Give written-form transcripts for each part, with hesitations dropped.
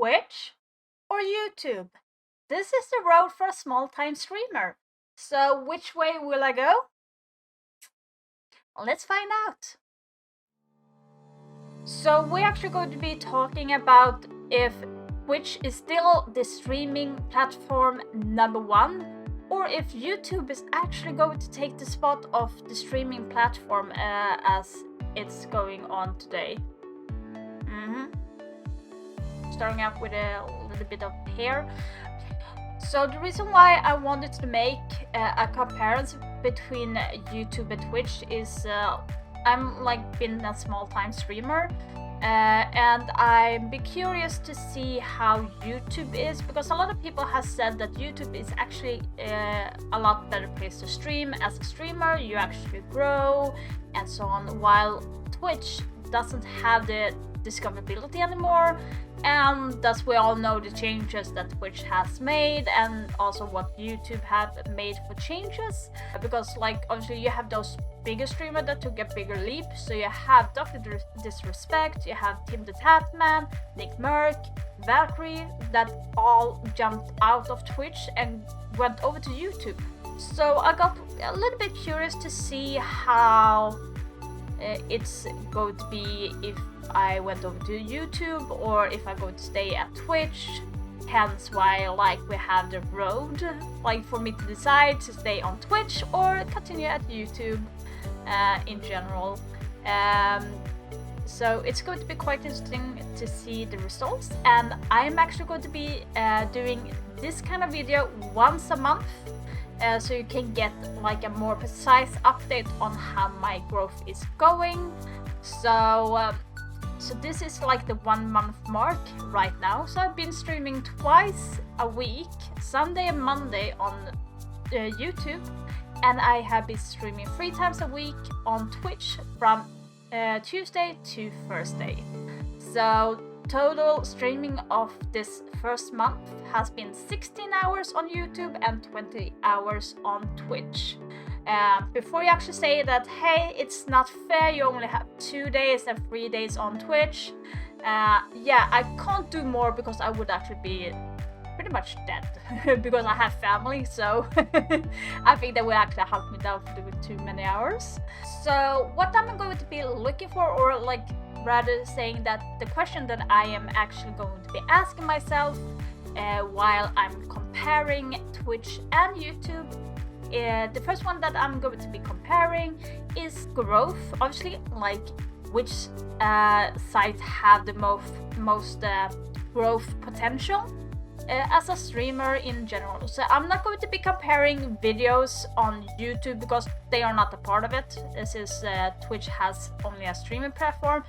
Twitch or YouTube? This is the road for a small-time streamer. So which way will I go? Let's find out. So we're actually going to be talking about if Twitch is still the streaming platform #1, or if YouTube is actually going to take the spot of the streaming platform as it's going on today. Starting out with a little bit of hair. So the reason why I wanted to make a comparison between YouTube and Twitch is I'm been a small-time streamer, and I'm be curious to see how YouTube is, because a lot of people have said that YouTube is actually a lot better place to stream. As a streamer, you actually grow and so on, while Twitch doesn't have the discoverability anymore. And thus we all know the changes that Twitch has made, and also what YouTube have made for changes, because obviously you have those bigger streamers that took a bigger leap. So you have Dr. Disrespect, you have Tim the Tatman, Nick Merck, Valkyrie, that all jumped out of Twitch and went over to YouTube. So I got a little bit curious to see how it's going to be if I went over to YouTube or if I'm going to stay at Twitch. Hence why we have the road for me to decide to stay on Twitch or continue at YouTube in general. So it's going to be quite interesting to see the results, and I'm actually going to be doing this kind of video once a month. So you can get a more precise update on how my growth is going. So this is the 1 month mark right now. So I've been streaming twice a week, Sunday and Monday on YouTube, and I have been streaming 3 times a week on Twitch from Tuesday to Thursday. So total streaming of this first month has been 16 hours on YouTube and 20 hours on Twitch. Before you actually say that, hey, it's not fair, you only have 2 days and 3 days on Twitch. Yeah, I can't do more because I would actually be pretty much dead because I have family, so I think that will actually help me down for doing too many hours. So what I'm going to be looking for, or rather saying that the question that I am actually going to be asking myself while I'm comparing Twitch and YouTube, the first one that I'm going to be comparing is growth. Obviously, which sites have the most growth potential as a streamer in general. So I'm not going to be comparing videos on YouTube because they are not a part of it. This is Twitch has only a streaming platform,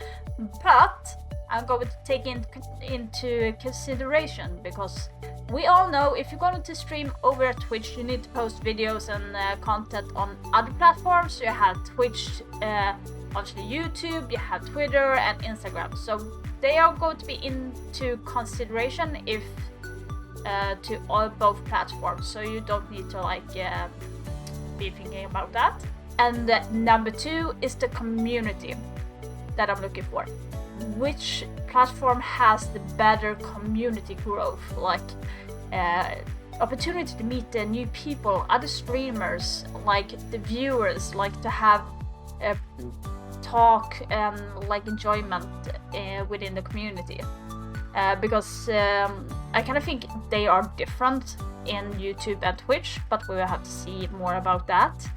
but I'm going to take into consideration, because we all know if you're going to stream over at Twitch, you need to post videos and content on other platforms. So you have Twitch, obviously YouTube, you have Twitter and Instagram. So they are going to be into consideration if to both platforms. So you don't need to be thinking about that. And number 2 is the community that I'm looking for. Which platform has the better community growth, opportunity to meet the new people, other streamers, the viewers, to have talk and enjoyment within the community. Because I kind of think they are different in YouTube and Twitch, but we will have to see more about that.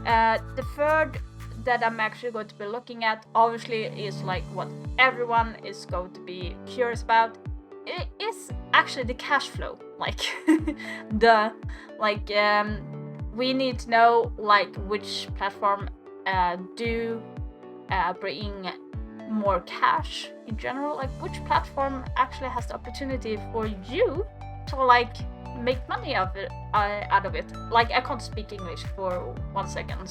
The third that I'm actually going to be looking at, obviously, is what everyone is going to be curious about. It is actually the cash flow. We need to know which platform do bring more cash in general. Which platform actually has the opportunity for you to make money out of it. I can't speak English for 1 second,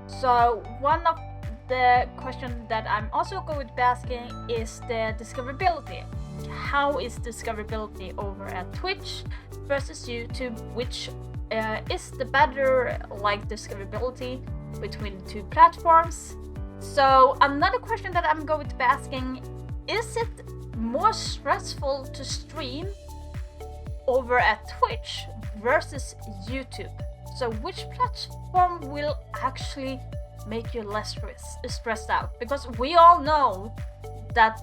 so one of the questions that I'm also going to be asking is the discoverability. How is discoverability over at Twitch versus YouTube? Which is the better discoverability between the 2 platforms? So another question that I'm going to be asking, is it more stressful to stream over at Twitch versus YouTube? So which platform will actually make you less stressed out? Because we all know that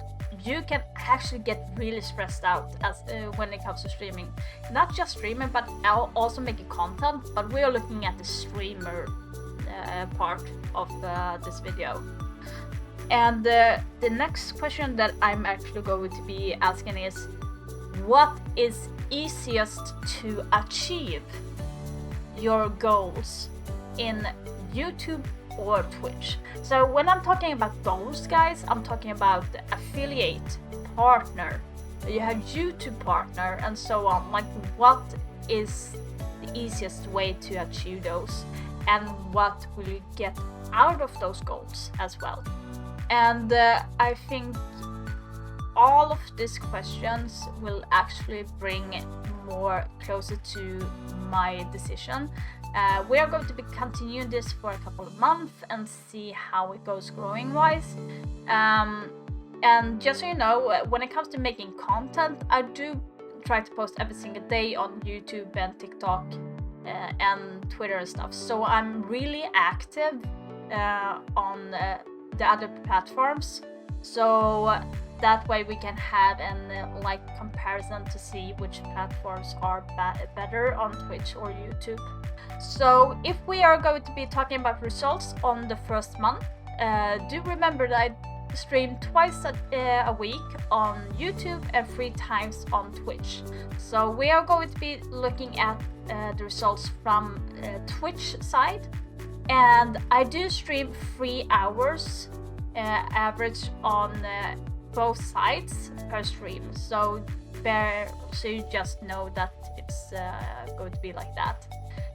you can actually get really stressed out as when it comes to streaming. Not just streaming, but also making content. But we are looking at the streamer part of this video. And the next question that I'm actually going to be asking is, what is easiest to achieve your goals in YouTube or Twitch? So when I'm talking about goals, guys, I'm talking about affiliate, partner, you have YouTube partner, and so on. Like, what is the easiest way to achieve those, and what will you get out of those goals as well? And I think all of these questions will actually bring more closer to my decision. We are going to be continuing this for a couple of months and see how it goes growing wise. And just so you know, when it comes to making content, I do try to post every single day on YouTube and TikTok and Twitter and stuff. So I'm really active on the other platforms. So that way we can have an like comparison to see which platforms are better on Twitch or YouTube. So if we are going to be talking about results on the first month, do remember that I stream twice a week on YouTube and 3 times on Twitch. So we are going to be looking at the results from Twitch side, and I do stream 3 hours average on both sides per stream. So you just know that it's going to be like that.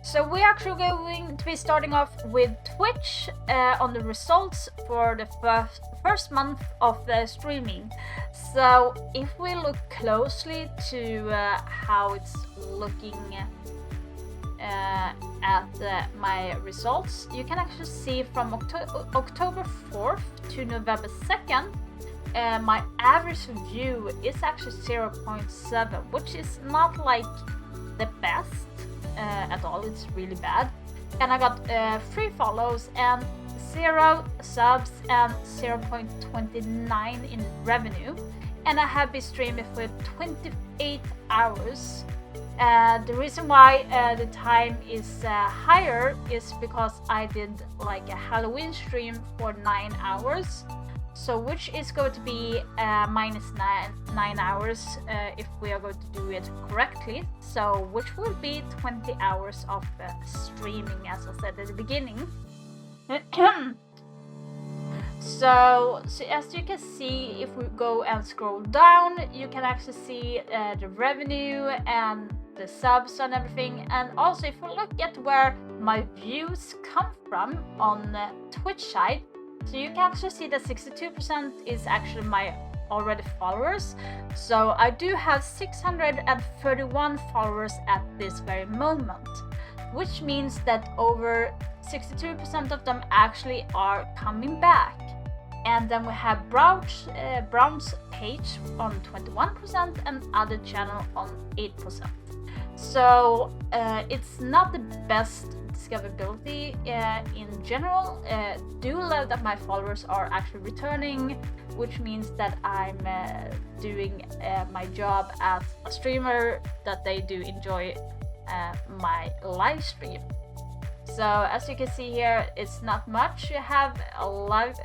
So we're actually going to be starting off with Twitch on the results for the first month of streaming. So if we look closely to how it's looking at my results, you can actually see from October 4th to November 2nd, my average view is actually 0.7, which is not like the best at all. It's really bad. And I got 3 follows and 0 subs and 0.29 in revenue. And I have been streaming for 28 hours. The reason why the time is higher is because I did like a Halloween stream for 9 hours. So which is going to be minus 9 hours if we are going to do it correctly. So which will be 20 hours of streaming, as I said at the beginning. So as you can see, if we go and scroll down, you can actually see the revenue and the subs and everything. And also if we look at where my views come from on the Twitch side, so you can actually see that 62% is actually my already followers. So I do have 631 followers at this very moment, which means that over 62% of them actually are coming back. And then we have Brown's page on 21% and other channel on 8%. So it's not the best discoverability in general. Do love that my followers are actually returning, which means that I'm doing my job as a streamer, that they do enjoy my live stream. So as you can see here, it's not much. You have a live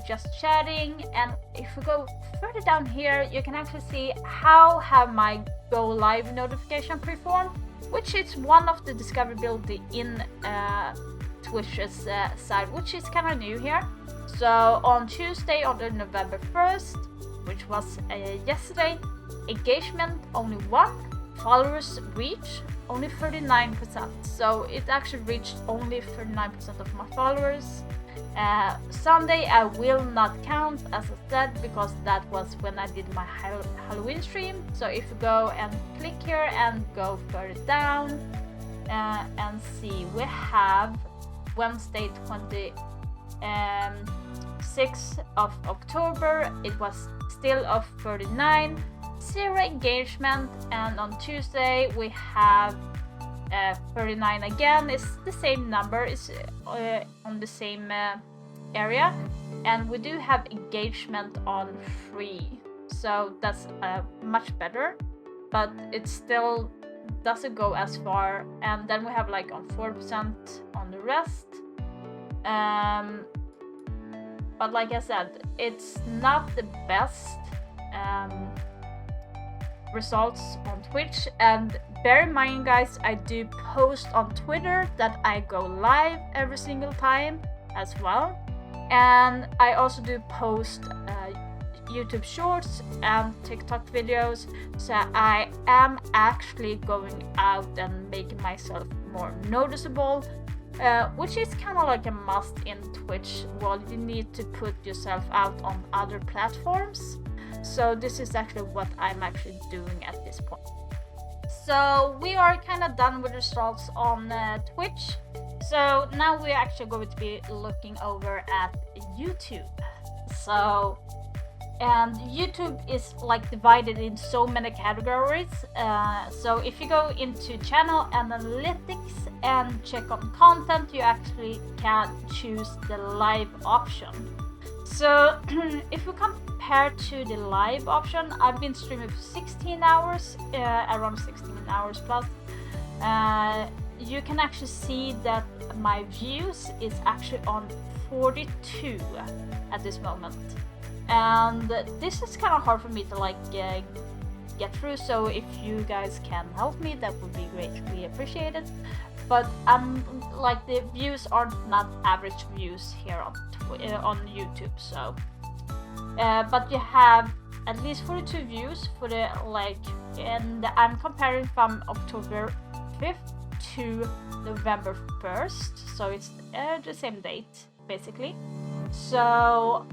just chatting, and if we go further down here, you can actually see how have my go live notification performed, which is one of the discoverability in Twitch's side, which is kind of new here. So on Tuesday, on the November 1st, which was yesterday, engagement only 1, followers reach only 39%. So it actually reached only 39% of my followers. Sunday I will not count, as I said, because that was when I did my Halloween stream. So if you go and click here and go further down and see, we have Wednesday 26th of October, it was still of 39, 0 engagement, and on Tuesday we have 39 again. It's the same number, it's on the same area, and we do have engagement on 3, so that's much better, but it still doesn't go as far. And then we have like on 4% on the rest. But like I said, it's not the best results on Twitch. And bear in mind, guys, I do post on Twitter that I go live every single time as well. And I also do post YouTube shorts and TikTok videos, so I am actually going out and making myself more noticeable, which is kind of like a must in Twitch. Well, you need to put yourself out on other platforms, so this is actually what I'm actually doing at this point. So we are kind of done with results on Twitch, so now we're actually going to be looking over at YouTube. And YouTube is like divided in so many categories. So if you go into channel analytics and check on content, you actually can choose the live option. So if we compare to the live option, I've been streaming for 16 hours, around 16 hours plus. You can actually see that my views is actually on 42 at this moment. And this is kind of hard for me to like get through, so if you guys can help me, that would be greatly appreciated. But like the views are not average views here on YouTube, so but you have at least 42 views for the and I'm comparing from October 5th to November 1st, so it's the same date basically. So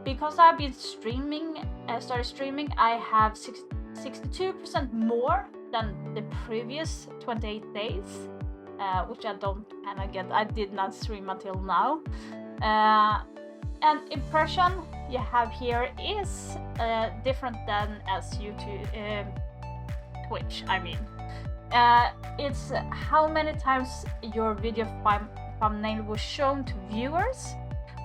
because I've been started streaming, I have 62% more than the previous 28 days, which I don't kind of get. I did not stream until now. And impression you have here is different than as YouTube, Twitch. I mean, it's how many times your video thumbnail was shown to viewers,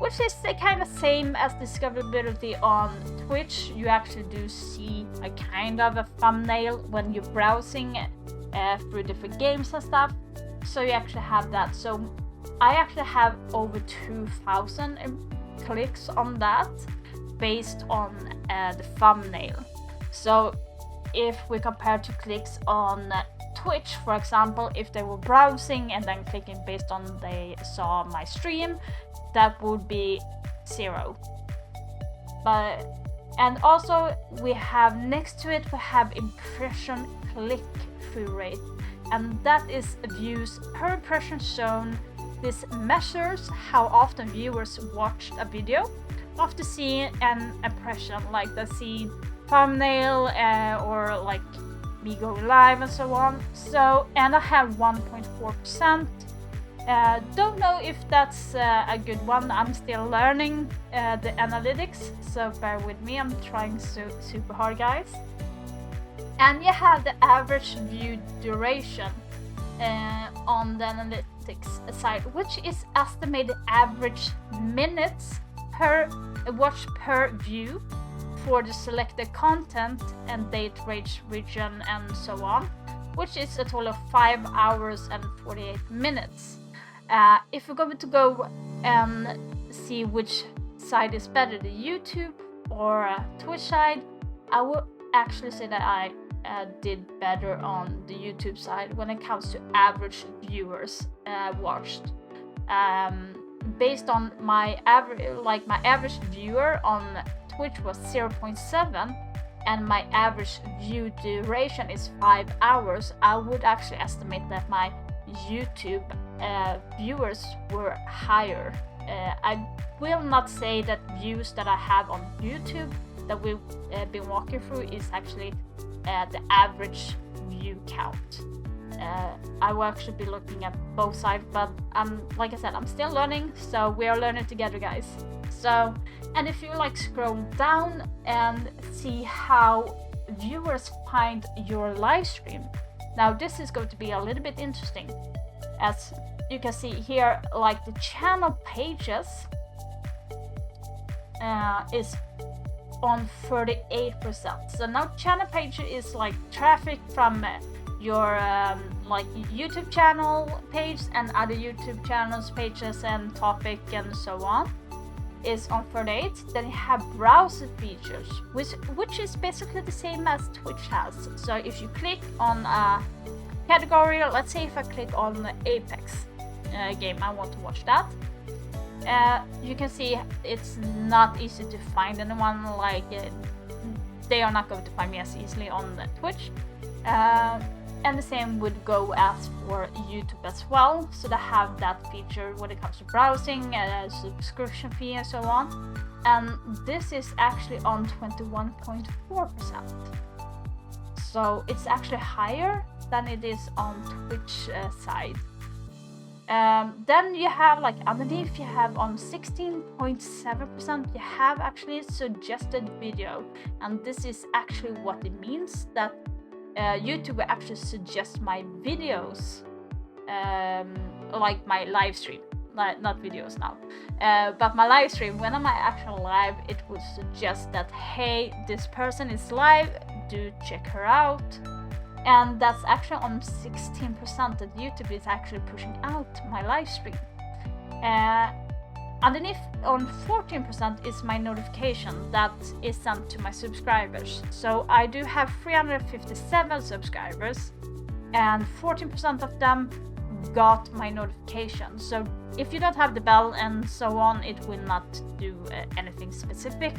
which is the kind of same as discoverability on Twitch. You actually do see a kind of a thumbnail when you're browsing through different games and stuff, so you actually have that. So I actually have over 2,000 clicks on that based on the thumbnail. So if we compare to clicks on Twitch, for example, if they were browsing and then clicking based on they saw my stream, that would be 0. And also we have next to it, we have impression click-through rate, and that is views per impression shown. This measures how often viewers watched a video after seeing an impression, like they see thumbnail or like me go live and so on. So, and I have 1.4%. Don't know if that's a good one. I'm still learning the analytics, so bear with me. I'm trying super hard, guys. And you have the average view duration on the analytics side, which is estimated average minutes per watch per view for the selected content and date, range, region, and so on, which is a total of 5 hours and 48 minutes. If we're going to go and see which side is better, the YouTube or Twitch side, I would actually say that I did better on the YouTube side when it comes to average viewers watched. Based on my average viewer on Twitch was 0.7 and my average view duration is 5 hours, I would actually estimate that my YouTube viewers were higher. I will not say that views that I have on YouTube that we've been walking through is actually the average view count. I will actually be looking at both sides, but like I said, I'm still learning, so we are learning together, guys. So, and if you like scroll down and see how viewers find your live stream, now this is going to be a little bit interesting. As you can see here, like the channel pages is on 38%. So now channel page is like traffic from your like YouTube channel page and other YouTube channels pages and topic and so on is on 38. Then you have browser features, which is basically the same as Twitch has. So if you click on a category, let's say if I click on the Apex game, I want to watch that. You can see it's not easy to find anyone, like they are not going to find me as easily on Twitch. And the same would go as for YouTube as well. So they have that feature when it comes to browsing, subscription fee and so on. And this is actually on 21.4%. So it's actually higher than it is on Twitch side. Then you have like underneath, you have on 16.7%, you have actually suggested video. And this is actually what it means, that YouTube will actually suggest my videos, like my live stream, not videos now, but my live stream, when I'm actually live, it would suggest that, hey, this person is live, do check her out. And that's actually on 16% that YouTube is actually pushing out my live stream. Underneath on 14% is my notification that is sent to my subscribers. So I do have 357 subscribers and 14% of them got my notification. So if you don't have the bell and so on, it will not do anything specific.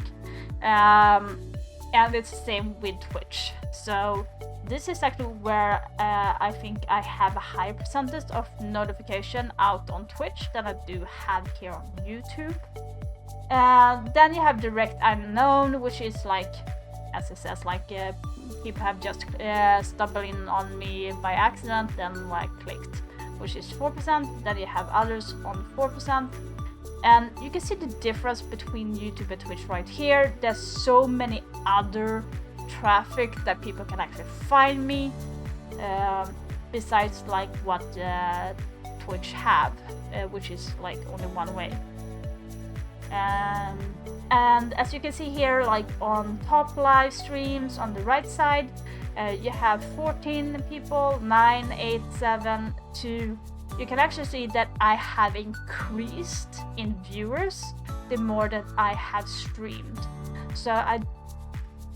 And it's the same with Twitch. So this is actually where I think I have a higher percentage of notification out on Twitch than I do have here on YouTube. Then you have direct unknown, which is like, as it says, like people have just stumbled in on me by accident, then like clicked, which is 4%. Then you have others on 4%. And you can see the difference between YouTube and Twitch right here. There's so many other traffic that people can actually find me, besides like what Twitch have, which is like only one way. And as you can see here, like on top live streams on the right side, you have 14 people, 9, 8, 7, 2. You can actually see that I have increased in viewers the more that I have streamed. So I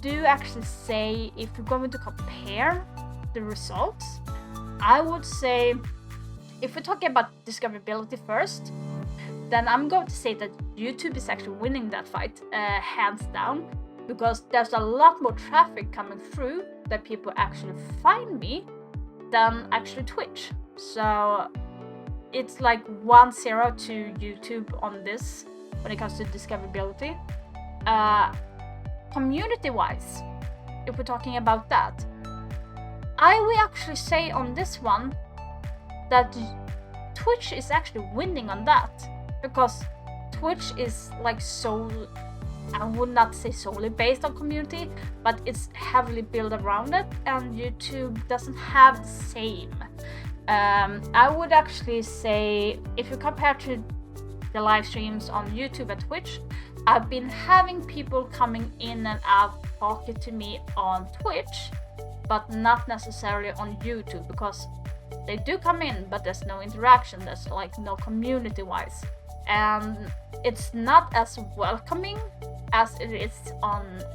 do actually say, if you're going to compare the results, I would say, if we're talking about discoverability first, then I'm going to say that YouTube is actually winning that fight, hands down, because there's a lot more traffic coming through that people actually find me than actually Twitch. So it's like 1-0 to YouTube on this when it comes to discoverability. Community-wise, if we're talking about that, I will actually say on this one that Twitch is actually winning on that, because Twitch is like I would not say solely based on community, but it's heavily built around it, and YouTube doesn't have the same. I would actually say, if you compare to the live streams on YouTube and Twitch, I've been having people coming in and out talking to me on Twitch, but not necessarily on YouTube, because they do come in, but there's no interaction, there's like no community wise, and it's not as welcoming as it is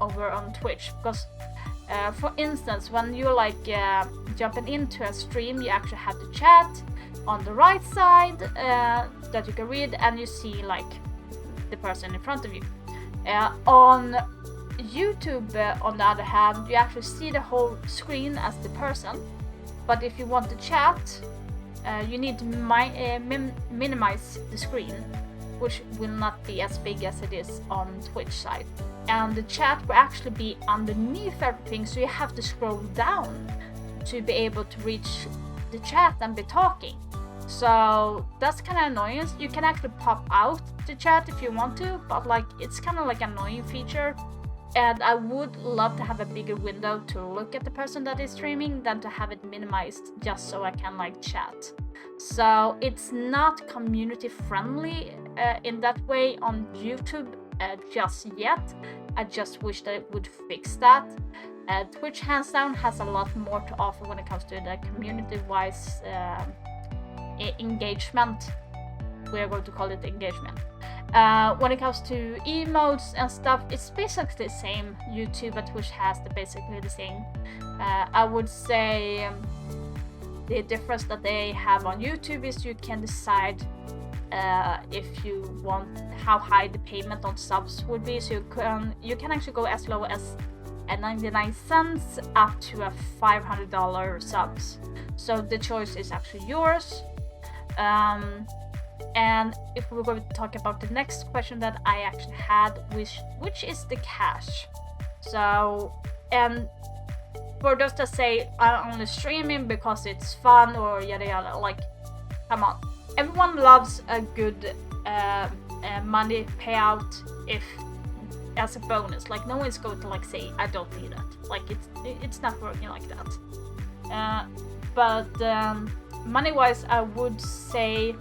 over on Twitch. Because for instance, when you're like jumping into a stream, you actually have the chat on the right side that you can read, and you see like the person in front of you. On YouTube, on the other hand, you actually see the whole screen as the person, but if you want to chat, you need to minimize the screen, which will not be as big as it is on Twitch side. And the chat will actually be underneath everything, so you have to scroll down to be able to reach the chat and be talking. So that's kind of annoying. You can actually pop out the chat if you want to, but like it's kind of like an annoying feature. And I would love to have a bigger window to look at the person that is streaming than to have it minimized just so I can like chat. So it's not community friendly in that way on YouTube just yet. I just wish that it would fix that. Twitch hands down has a lot more to offer when it comes to the community-wise engagement. We are going to call it engagement. When it comes to emotes and stuff, it's basically the same. YouTube and Twitch has basically the same. I would say the difference that they have on YouTube is you can decide if you want how high the payment on subs would be. So you can actually go as low as 99 cents up to a $500 subs. So the choice is actually yours. And if we're going to talk about the next question that I actually had, which is the cash. So, and for those that say I'm only streaming because it's fun or yada yada, like, come on. Everyone loves a good money payout if as a bonus. Like, no one's going to like say I don't need it. Like, it's not working like that. But money-wise, I would say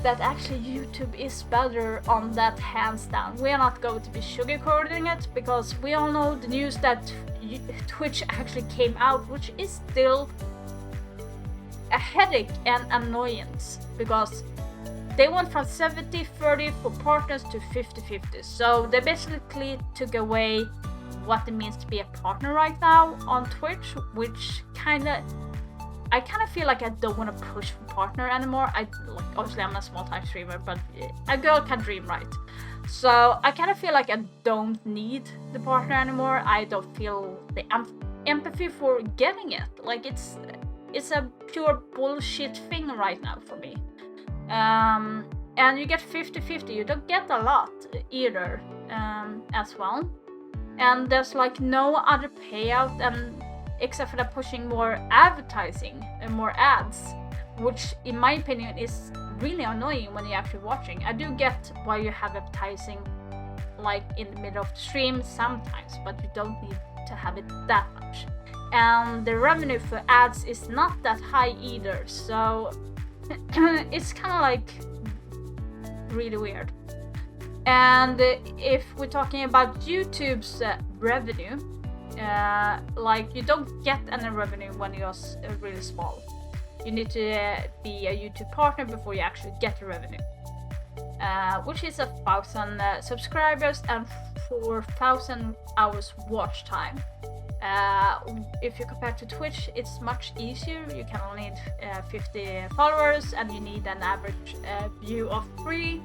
that actually YouTube is better on that, hands down. We are not going to be sugarcoating it because we all know the news that Twitch actually came out, which is still a headache and annoyance because they went from 70-30 for partners to 50-50. So they basically took away what it means to be a partner right now on Twitch, which I kind of feel like I don't want to push for partner anymore. Obviously I'm a small time streamer, but a girl can dream, right? So I kind of feel like I don't need the partner anymore. I don't feel the empathy for getting it. Like, it's a pure bullshit thing right now for me. And you get 50-50. You don't get a lot either as well. And there's like no other payout except for the pushing more advertising and more ads, which in my opinion is really annoying when you're actually watching. I do get why you have advertising like in the middle of the stream sometimes, but you don't need to have it that much. And the revenue for ads is not that high either, so it's kind of like really weird. And if we're talking about YouTube's revenue, like, you don't get any revenue when you're really small. You need to be a YouTube partner before you actually get the revenue, which is 1,000 subscribers and 4,000 hours watch time. If you compare to Twitch, it's much easier. You can only need 50 followers and you need an average view of 3.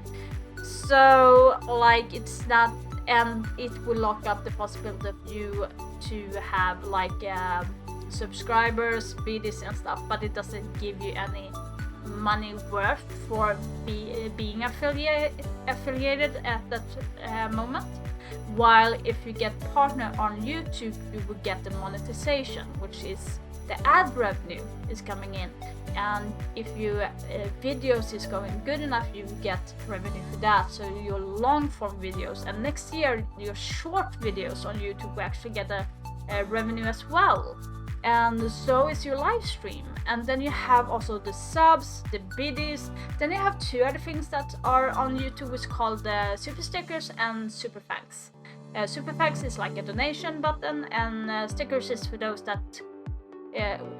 So like, it's not, and it will lock up the possibility of you to have like subscribers, videos and stuff, but it doesn't give you any money worth for being affiliated at that moment. While if you get partner on YouTube, you will get the monetization, which is the ad revenue is coming in, and if your videos is going good enough, you get revenue for that. So your long form videos, and next year your short videos on YouTube will actually get a revenue as well, and so is your live stream. And then you have also the subs, the biddies. Then you have 2 other things that are on YouTube, which is called the super stickers and super thanks. Super thanks is like a donation button, and stickers is for those that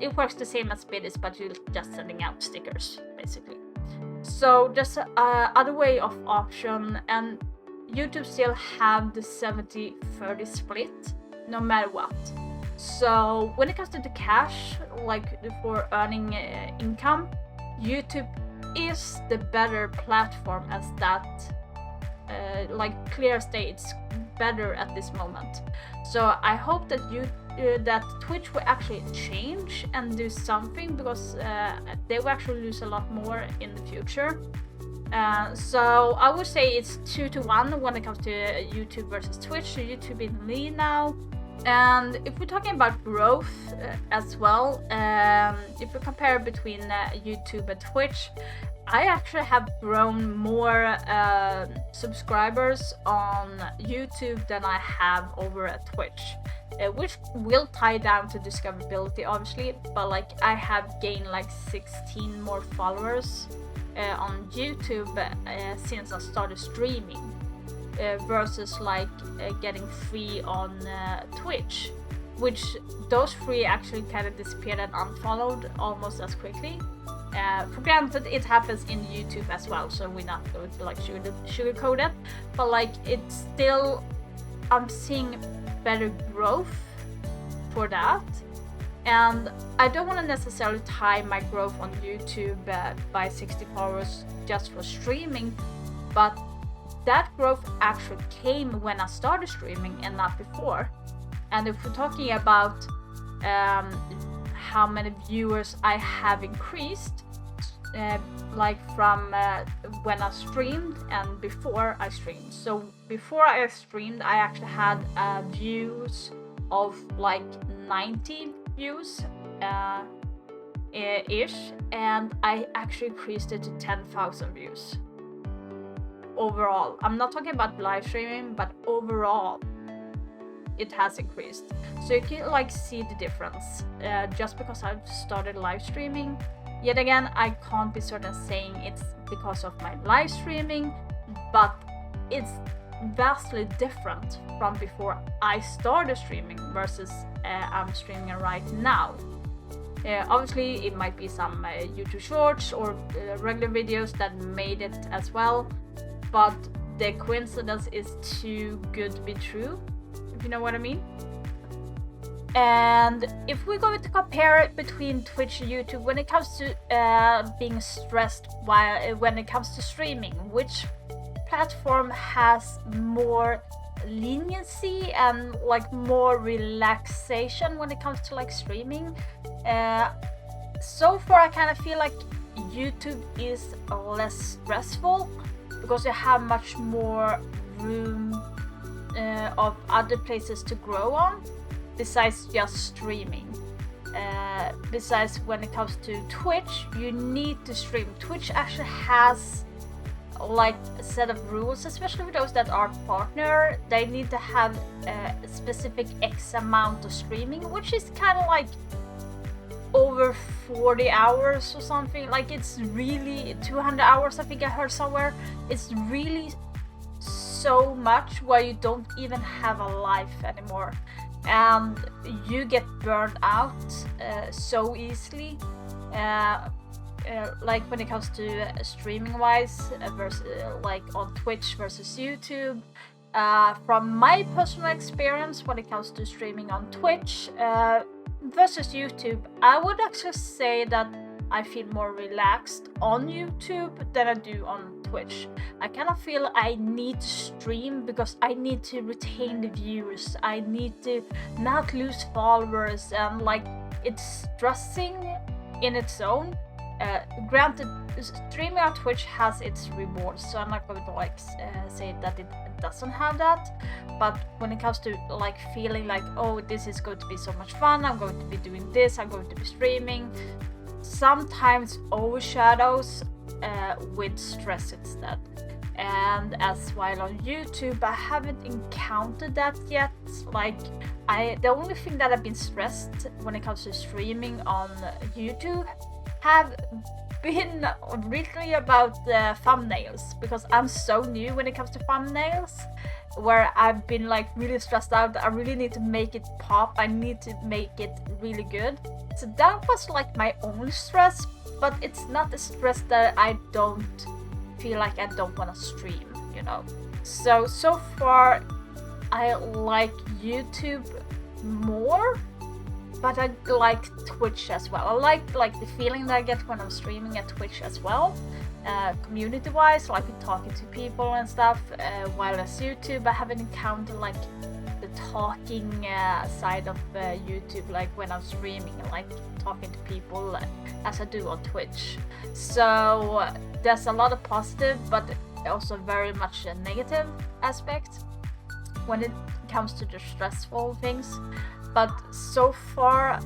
it works the same as biddies, but you're just sending out stickers basically. So there's other way of option, and YouTube still have the 70-30 split no matter what. So when it comes to the cash, like for earning income, YouTube is the better platform, as that like clear states better at this moment. So I hope that that Twitch will actually change and do something, because they will actually lose a lot more in the future. So I would say it's 2-1 when it comes to YouTube versus Twitch. So YouTube in lead now, And if we're talking about growth as well, if we compare between YouTube and Twitch, I actually have grown more subscribers on YouTube than I have over at Twitch, which will tie down to discoverability obviously, but like I have gained like 16 more followers on YouTube since I started streaming. Versus like getting free on Twitch, which those three actually kind of disappeared and unfollowed almost as quickly. For granted, it happens in YouTube as well, so we're not going to like sugarcoat it, but like it's still, I'm seeing better growth for that. And I don't want to necessarily tie my growth on YouTube by 60 followers just for streaming, but that growth actually came when I started streaming and not before. And if we're talking about how many viewers I have increased, like from when I streamed and before I streamed. So before I streamed, I actually had views of like 90 views ish, and I actually increased it to 10,000 views. Overall, I'm not talking about live streaming, but overall it has increased. So you can like see the difference just because I've started live streaming. Yet again, I can't be certain saying it's because of my live streaming, but it's vastly different from before I started streaming versus I'm streaming right now. Obviously it might be some YouTube shorts or regular videos that made it as well, but the coincidence is too good to be true, if you know what I mean. And if we're going to compare it between Twitch and YouTube when it comes to being stressed when it comes to streaming, which platform has more leniency and like more relaxation when it comes to like streaming? So far I kind of feel like YouTube is less stressful, because you have much more room of other places to grow on besides just streaming. Besides when it comes to Twitch, you need to stream. Twitch actually has like a set of rules, especially for those that are partner. They need to have a specific X amount of streaming, which is kind of like over 40 hours or something. Like it's really 200 hours I think I heard somewhere. It's really so much where you don't even have a life anymore, and you get burned out so easily, like when it comes to streaming wise versus like on Twitch versus YouTube. From my personal experience when it comes to streaming on Twitch versus YouTube, I would actually say that I feel more relaxed on YouTube than I do on Twitch. I kind of feel I need to stream because I need to retain the viewers. I need to not lose followers, and like it's stressing in its own. Granted, streaming on Twitch has its rewards, so I'm not going to like say that it doesn't have that. But when it comes to like feeling like, oh, this is going to be so much fun, I'm going to be doing this, I'm going to be streaming, sometimes overshadows with stress instead. And as while on YouTube, I haven't encountered that yet. Like the only thing that I've been stressed when it comes to streaming on YouTube have been really about the thumbnails, because I'm so new when it comes to thumbnails, where I've been like really stressed out. I really need to make it pop, I need to make it really good. So that was like my only stress, but it's not a stress that I don't feel like I don't want to stream, you know. So far I like YouTube more, but I like Twitch as well. I like the feeling that I get when I'm streaming at Twitch as well, community wise, like talking to people and stuff, while as YouTube I haven't encountered like the talking side of YouTube, like when I'm streaming, like talking to people as I do on Twitch. So there's a lot of positive, but also very much a negative aspect when it comes to the stressful things. But so far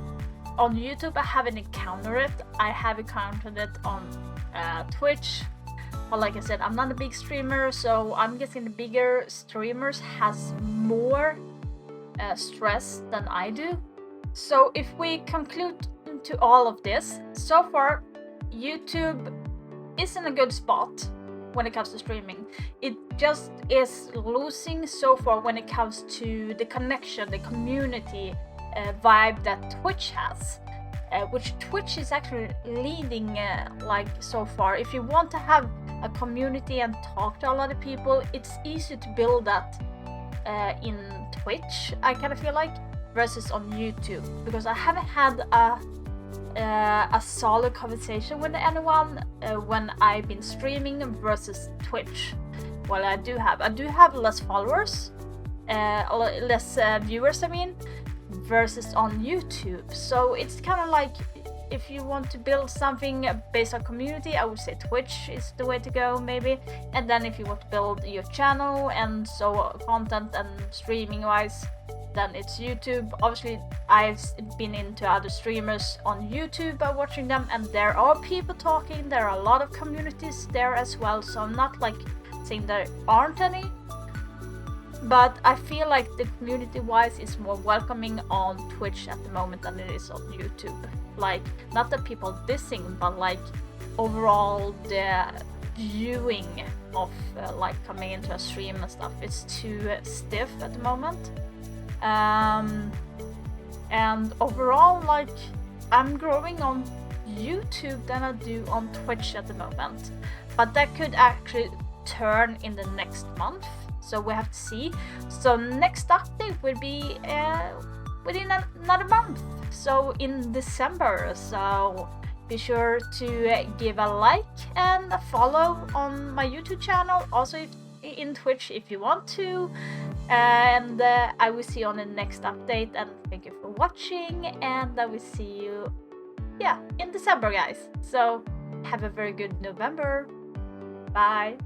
on YouTube, I haven't encountered it. I have encountered it on Twitch. But like I said, I'm not a big streamer, so I'm guessing the bigger streamers has more stress than I do. So if we conclude to all of this, so far YouTube is in a good spot when it comes to streaming. It just is losing so far when it comes to the connection, the community vibe that Twitch has, which Twitch is actually leading like so far. If you want to have a community and talk to a lot of people, it's easy to build that in Twitch, I kind of feel like, versus on YouTube, because I haven't had a solid conversation with anyone when I've been streaming versus Twitch. Well, I do have less followers, less viewers, I mean, versus on YouTube. So it's kind of like, if you want to build something based on community, I would say Twitch is the way to go, maybe. And then if you want to build your channel and so content and streaming wise, then it's YouTube. Obviously, I've been into other streamers on YouTube by watching them, and there are people talking. There are a lot of communities there as well. So I'm not like saying there aren't any, but I feel like the community-wise is more welcoming on Twitch at the moment than it is on YouTube. Like, not that people dissing, but like overall the viewing of like coming into a stream and stuff, it's too stiff at the moment. And overall, like, I'm growing on YouTube than I do on Twitch at the moment, but that could actually turn in the next month, so we have to see. So next update will be within another month, so in December. So be sure to give a like and a follow on my YouTube channel, also in Twitch if you want to. And I will see you on the next update, and thank you for watching, and I will see you in December, guys. So have a very good November. Bye.